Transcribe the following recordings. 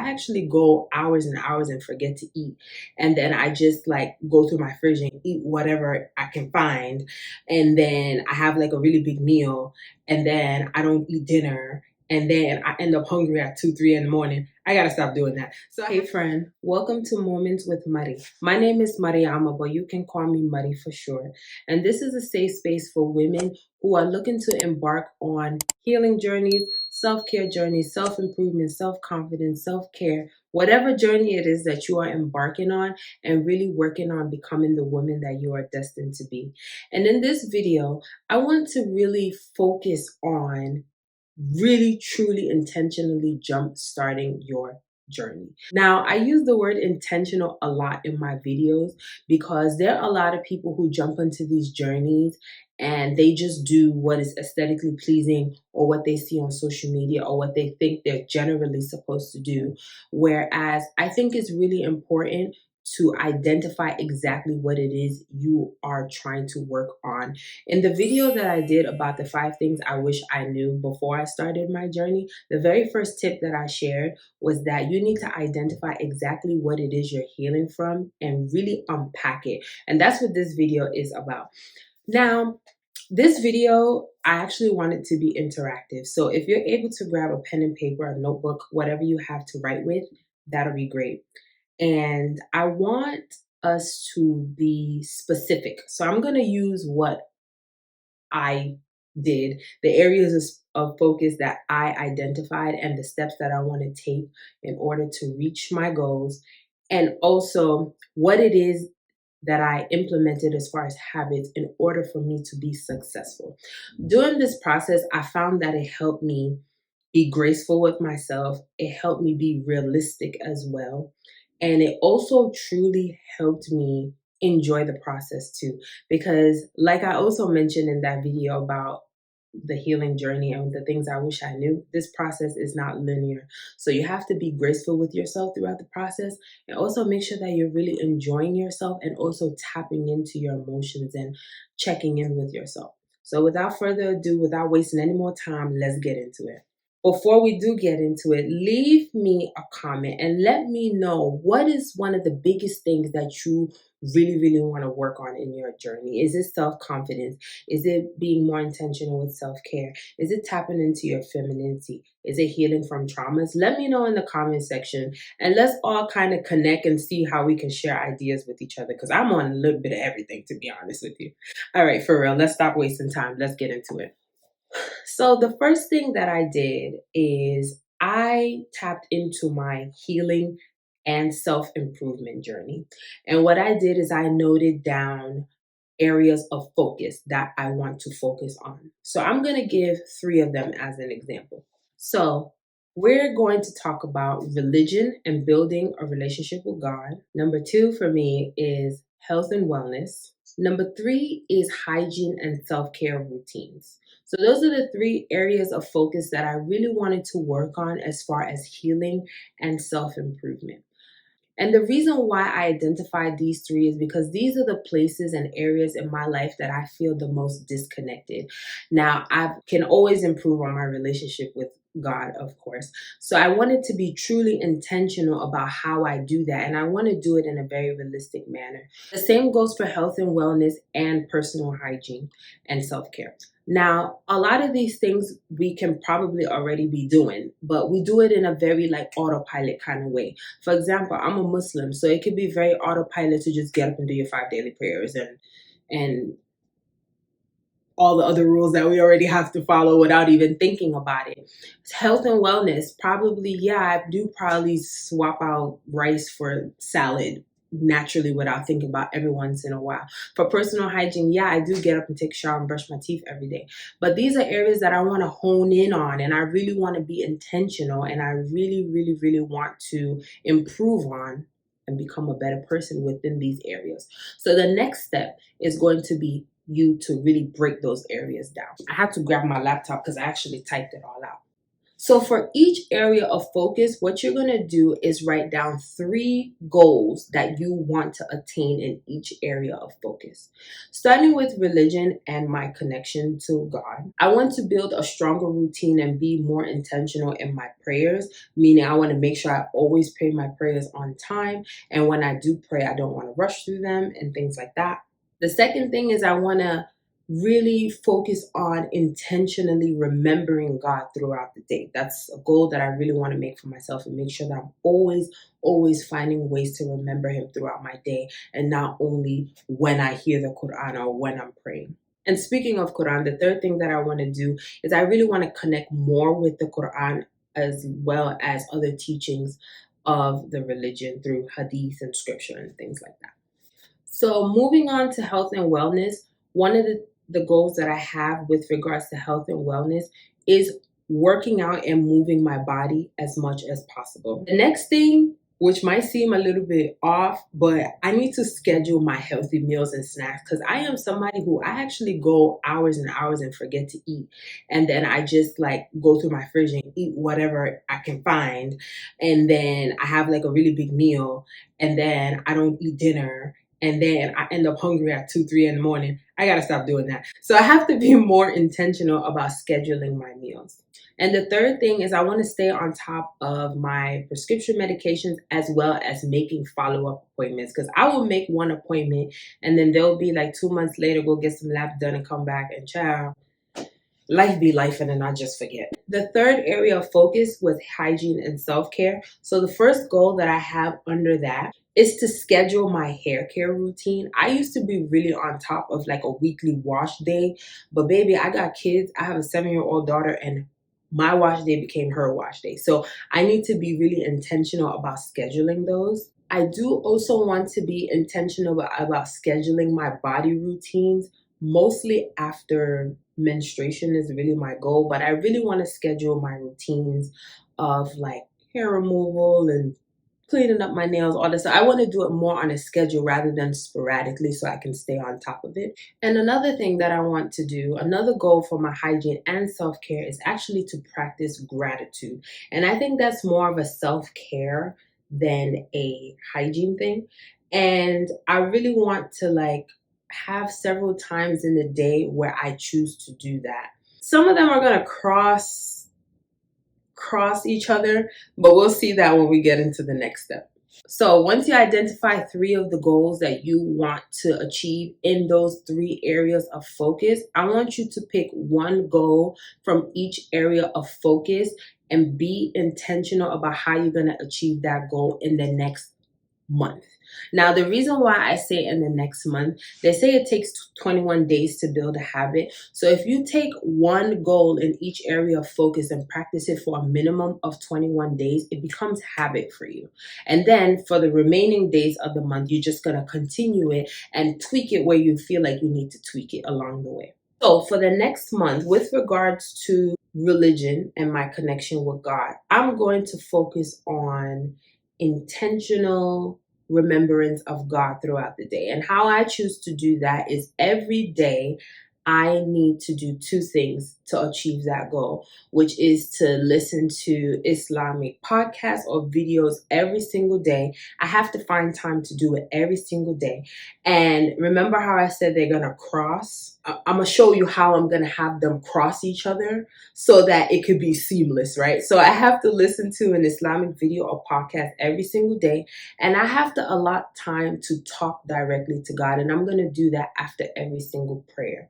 I actually go hours and hours and forget to eat. And then I just like go through my fridge and eat whatever I can find. And then I have like a really big meal. And then I don't eat dinner. And then I end up hungry at 2, 3 in the morning. I gotta stop doing that. So, hey friend, welcome to Moments with Mari. My name is Mariama, but you can call me Mari for short. And this is a safe space for women who are looking to embark on healing journeys, self-care journeys, self-improvement, self-confidence, self-care, whatever journey it is that you are embarking on and really working on becoming the woman that you are destined to be. And in this video, I want to really focus on really truly intentionally jump starting your journey. Now, I use the word intentional a lot in my videos because there are a lot of people who jump into these journeys and they just do what is aesthetically pleasing or what they see on social media or what they think they're generally supposed to do. Whereas I think it's really important to identify exactly what it is you are trying to work on. In the video that I did about the 5 things I wish I knew before I started my journey, the very first tip that I shared was that you need to identify exactly what it is you're healing from and really unpack it. And that's what this video is about. Now, this video, I actually want it to be interactive. So if you're able to grab a pen and paper, a notebook, whatever you have to write with, that'll be great. And I want us to be specific. So I'm going to use what I did, the areas of focus that I identified, and the steps that I want to take in order to reach my goals, and also what it is that I implemented as far as habits in order for me to be successful. During this process, I found that it helped me be graceful with myself. It helped me be realistic as well. And it also truly helped me enjoy the process too. Because, like I also mentioned in that video about the healing journey and the things I wish I knew, this process is not linear. So you have to be graceful with yourself throughout the process and also make sure that you're really enjoying yourself and also tapping into your emotions and checking in with yourself. So without further ado, without wasting any more time, let's get into it. Before we do get into it, leave me a comment and let me know what is one of the biggest things that you really want to work on in your journey. Is it self-confidence? Is it being more intentional with self-care? Is it tapping into your femininity? Is it healing from traumas? Let me know in the comment section and let's all kind of connect and see how we can share ideas with each other because I'm on a little bit of everything, to be honest with you. All right, for real, let's stop wasting time. Let's get into it. So the first thing that I did is I tapped into my healing and self-improvement journey. And what I did is I noted down areas of focus that I want to focus on. So I'm going to give 3 of them as an example. So we're going to talk about religion and building a relationship with God. Number 2 for me is health and wellness. Number 3 is hygiene and self-care routines. So those are the 3 areas of focus that I really wanted to work on as far as healing and self-improvement. And the reason why I identified these 3 is because these are the places and areas in my life that I feel the most disconnected. Now, I can always improve on my relationship with God, of course. So I wanted to be truly intentional about how I do that. And I want to do it in a very realistic manner. The same goes for health and wellness and personal hygiene and self-care. Now, a lot of these things we can probably already be doing, but we do it in a very like autopilot kind of way. For example, I'm a Muslim, so it could be very autopilot to just get up and do your 5 daily prayers and all the other rules that we already have to follow without even thinking about it. Health and wellness, probably, yeah, I do probably swap out rice for salad naturally without thinking about every once in a while. For personal hygiene, yeah, I do get up and take a shower and brush my teeth every day. But these are areas that I want to hone in on and I really want to be intentional and I really want to improve on and become a better person within these areas. So the next step is going to be you to really break those areas down. I had to grab my laptop because I actually typed it all out. So for each area of focus, what you're going to do is write down 3 goals that you want to attain in each area of focus. Starting with religion and my connection to God, I want to build a stronger routine and be more intentional in my prayers, meaning I want to make sure I always pray my prayers on time. And when I do pray, I don't want to rush through them and things like that. The second thing is I want to really focus on intentionally remembering God throughout the day. That's a goal that I really want to make for myself and make sure that I'm always finding ways to remember Him throughout my day and not only when I hear the Quran or when I'm praying. And speaking of Quran, the third thing that I want to do is I really want to connect more with the Quran as well as other teachings of the religion through hadith and scripture and things like that. So moving on to health and wellness, one of the goals that I have with regards to health and wellness is working out and moving my body as much as possible. The next thing, which might seem a little bit off, but I need to schedule my healthy meals and snacks because I am somebody who I actually go hours and hours and forget to eat. And then I just like go through my fridge and eat whatever I can find. And then I have like a really big meal and then I don't eat dinner and then I end up hungry at 2, 3 in the morning. I gotta stop doing that. So I have to be more intentional about scheduling my meals. And the third thing is I want to stay on top of my prescription medications as well as making follow-up appointments because I will make one appointment and then they'll be like 2 months later, go get some labs done and come back and child. Life be life and then I just forget. The third area of focus was hygiene and self-care. So the first goal that I have under that is to schedule my hair care routine. I used to be really on top of like a weekly wash day, but baby, I got kids. I have a 7-year-old daughter and my wash day became her wash day. So I need to be really intentional about scheduling those. I do also want to be intentional about scheduling my body routines, mostly after menstruation is really my goal, but I really want to schedule my routines of like hair removal and cleaning up my nails, all this. I want to do it more on a schedule rather than sporadically so I can stay on top of it. And another thing that I want to do, another goal for my hygiene and self-care is actually to practice gratitude. And I think that's more of a self-care than a hygiene thing. And I really want to like have several times in the day where I choose to do that. Some of them are going to cross each other, but we'll see that when we get into the next step. So once you identify 3 of the goals that you want to achieve in those 3 areas of focus, I want you to pick one goal from each area of focus and be intentional about how you're going to achieve that goal in the next month. Now, the reason why I say in the next month, they say it takes 21 days to build a habit. So if you take one goal in each area of focus and practice it for a minimum of 21 days, it becomes habit for you. And then for the remaining days of the month, you're just going to continue it and tweak it where you feel like you need to tweak it along the way. So for the next month, with regards to religion and my connection with God, I'm going to focus on intentional remembrance of God throughout the day. And how I choose to do that is every day I need to do 2 things to achieve that goal, which is to listen to Islamic podcasts or videos every single day. I have to find time to do it every single day. And remember how I said they're going to cross? I'm going to show you how I'm going to have them cross each other so that it could be seamless, right? So I have to listen to an Islamic video or podcast every single day. And I have to allot time to talk directly to God. And I'm going to do that after every single prayer.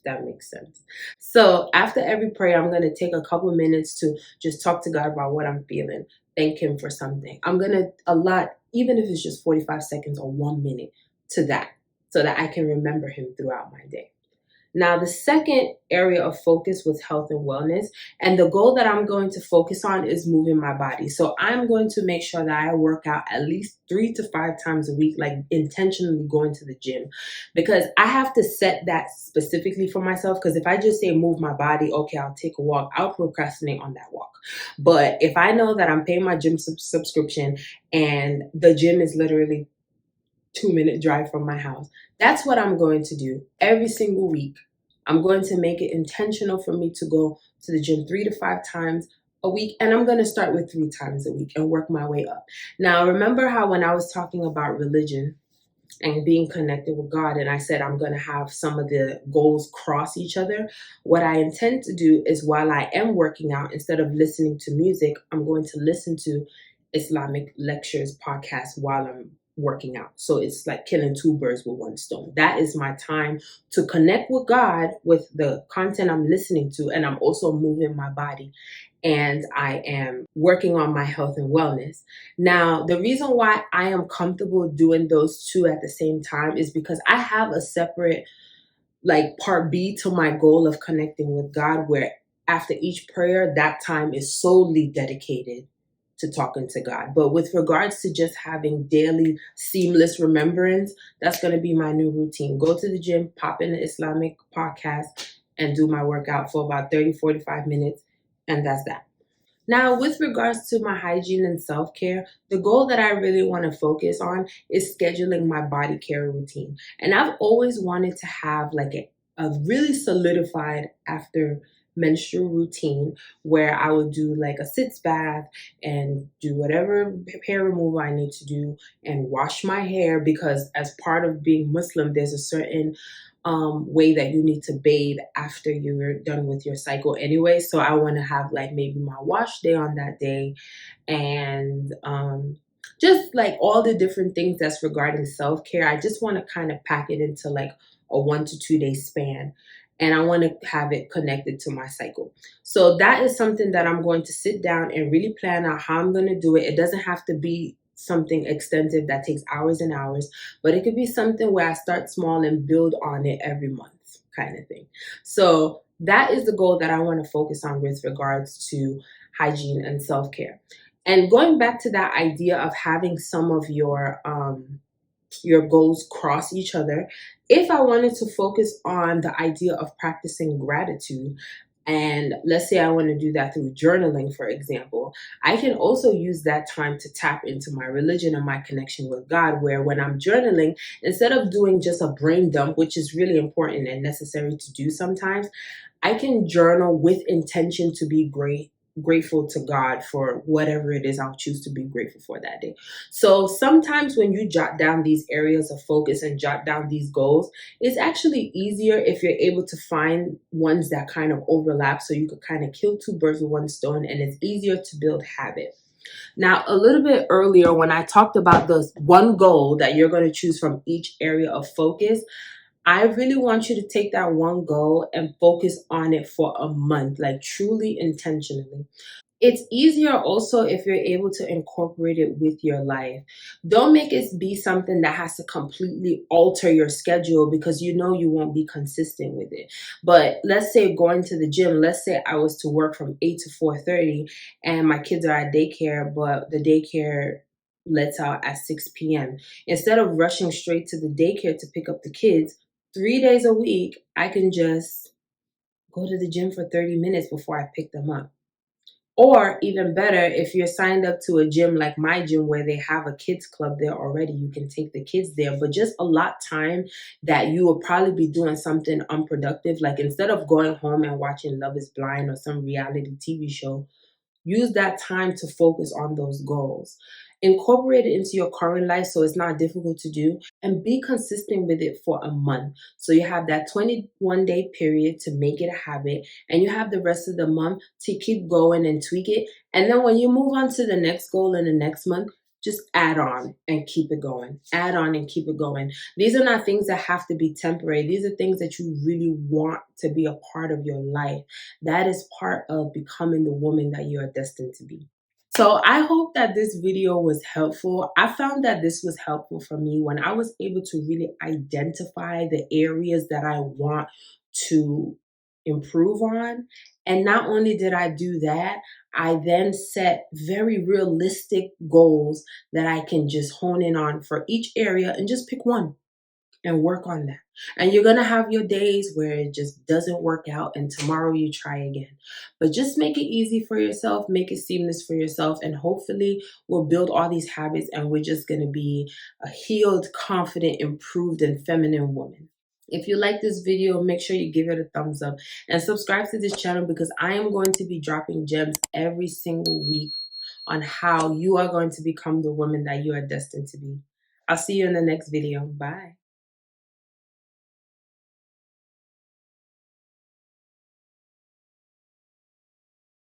That makes sense. So after every prayer, I'm going to take a couple of minutes to just talk to God about what I'm feeling, thank Him for something. I'm going to allot, even if it's just 45 seconds or 1 minute to that so that I can remember Him throughout my day. Now, the second area of focus was health and wellness. And the goal that I'm going to focus on is moving my body. So I'm going to make sure that I work out at least 3 to 5 times a week, like intentionally going to the gym, because I have to set that specifically for myself. Because if I just say move my body, okay, I'll take a walk, I'll procrastinate on that walk. But if I know that I'm paying my gym subscription and the gym is literally 2-minute drive from my house, that's what I'm going to do every single week. I'm going to make it intentional for me to go to the gym 3 to 5 times a week, and I'm going to start with 3 times a week and work my way up. Now, remember how when I was talking about religion and being connected with God, and I said I'm going to have some of the goals cross each other? What I intend to do is, while I am working out, instead of listening to music, I'm going to listen to Islamic lectures podcast while I'm working out. So it's like killing two birds with one stone. That is my time to connect with God with the content I'm listening to, and I'm also moving my body, and I am working on my health and wellness. Now, the reason why I am comfortable doing those two at the same time is because I have a separate, like, part B to my goal of connecting with God, where after each prayer, that time is solely dedicated to talking to God. But with regards to just having daily seamless remembrance, that's going to be my new routine. Go to the gym, pop in the Islamic podcast, and do my workout for about 30, 45 minutes. And that's that. Now, with regards to my hygiene and self care, the goal that I really want to focus on is scheduling my body care routine. And I've always wanted to have like a really solidified after menstrual routine where I would do like a sitz bath and do whatever hair removal I need to do and wash my hair, because as part of being Muslim, there's a certain way that you need to bathe after you're done with your cycle anyway. So I want to have like maybe my wash day on that day, and just like all the different things that's regarding self-care. I just want to kind of pack it into like a 1 to 2 day span, and I want to have it connected to my cycle. So that is something that I'm going to sit down and really plan out how I'm going to do it. It doesn't have to be something extensive that takes hours and hours, but it could be something where I start small and build on it every month, kind of thing. So that is the goal that I want to focus on with regards to hygiene and self-care. And going back to that idea of having some of your goals cross each other, if I wanted to focus on the idea of practicing gratitude, and let's say I want to do that through journaling, for example, I can also use that time to tap into my religion and my connection with God, where when I'm journaling, instead of doing just a brain dump, which is really important and necessary to do sometimes, I can journal with intention to be grateful to God for whatever it is I'll choose to be grateful for that day. So sometimes when you jot down these areas of focus and jot down these goals, it's actually easier if you're able to find ones that kind of overlap, so you could kind of kill two birds with one stone, and it's easier to build habit. Now, a little bit earlier when I talked about the one goal that you're going to choose from each area of focus, I really want you to take that one goal and focus on it for a month, like truly intentionally. It's easier also if you're able to incorporate it with your life. Don't make it be something that has to completely alter your schedule, because you know you won't be consistent with it. But let's say going to the gym, let's say I was to work from 8 to 4:30 and my kids are at daycare, but the daycare lets out at 6 p.m. Instead of rushing straight to the daycare to pick up the kids, 3 days a week, I can just go to the gym for 30 minutes before I pick them up. Or even better, if you're signed up to a gym like my gym where they have a kids club there already, you can take the kids there, but just allot time that you will probably be doing something unproductive. Like instead of going home and watching Love is Blind or some reality TV show, use that time to focus on those goals. Incorporate it into your current life so it's not difficult to do, and be consistent with it for a month. So you have that 21-day period to make it a habit, and you have the rest of the month to keep going and tweak it. And then when you move on to the next goal in the next month, just add on and keep it going. Add on and keep it going. These are not things that have to be temporary. These are things that you really want to be a part of your life. That is part of becoming the woman that you are destined to be. So I hope that this video was helpful. I found that this was helpful for me when I was able to really identify the areas that I want to improve on. And not only did I do that, I then set very realistic goals that I can just hone in on for each area and just pick one and work on that. And you're going to have your days where it just doesn't work out and tomorrow you try again. But just make it easy for yourself, make it seamless for yourself, and hopefully we'll build all these habits and we're just going to be a healed, confident, improved, and feminine woman. If you like this video, make sure you give it a thumbs up and subscribe to this channel, because I am going to be dropping gems every single week on how you are going to become the woman that you are destined to be. I'll see you in the next video. Bye.